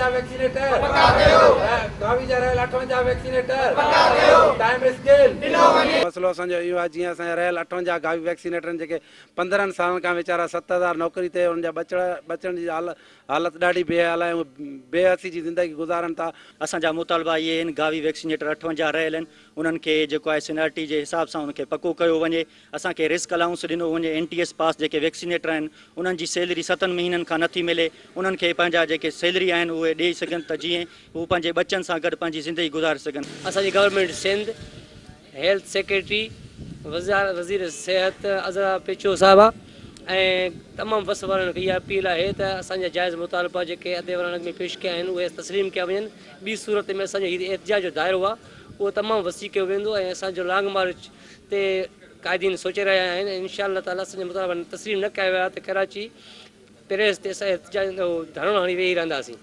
58 vaccinator Gavi जा रहियल 58 vaccinator time scale मसलो असांजो इहो आहे जीअं असांजा रहियल 58 गावी वैक्सीनेटरनि जेके 15 सालनि खां वीचारा 7000 नौकरी ते उन्हनि जा बचण जी हालत ॾाढी बेहाल आहे, बेहसी जी ज़िंदगी गुज़ारनि था। असांजा मुतालबा इहे आहिनि गावी वैक्सीनेटर 58 रहियल आहिनि, उन्हनि खे जेको आहे सीनियरिटी जे हिसाब सां उनखे पको कयो वञे। असांखे रिस्क अलाउंस ॾिनो वञे। NTS पास जेके वैक्सीनेटर आहिनि उन्हनि जी सैलरी 7 महीननि खां नथी मिले, उन्हनि खे पंहिंजा जेके सैलरी आहिनि उहे ॾेई सघनि त जीअं हू पंहिंजे बच्चनि सां गॾु पंहिंजी ज़िंदगी गुज़ारे सघनि। असांजी गवर्नमेंट सिंध हेल्थ सेक्रेटरी वज़ीर सिहत अज़रा पेचो साहिब ऐं तमामु बस वारनि खे इहा अपील आहे त असांजा जाइज़ मुतालबा जेके अधे वरण में पेश कया आहिनि उहे तस्लीम कया वञनि। ॿी सूरत में असांजो हीउ एहतिजाज जो दाइरो आहे उहो तमामु वसी कयो वेंदो ऐं असांजो लॉन्ग मार्च ते क़ाइदीन सोचे रहिया आहिनि। इंशाअल्लाह ताला असांजे मुतालबा तस्लीम न कया विया त कराची प्रेस ते असां एहतिजाज धरणो हणी वेही रहंदासीं।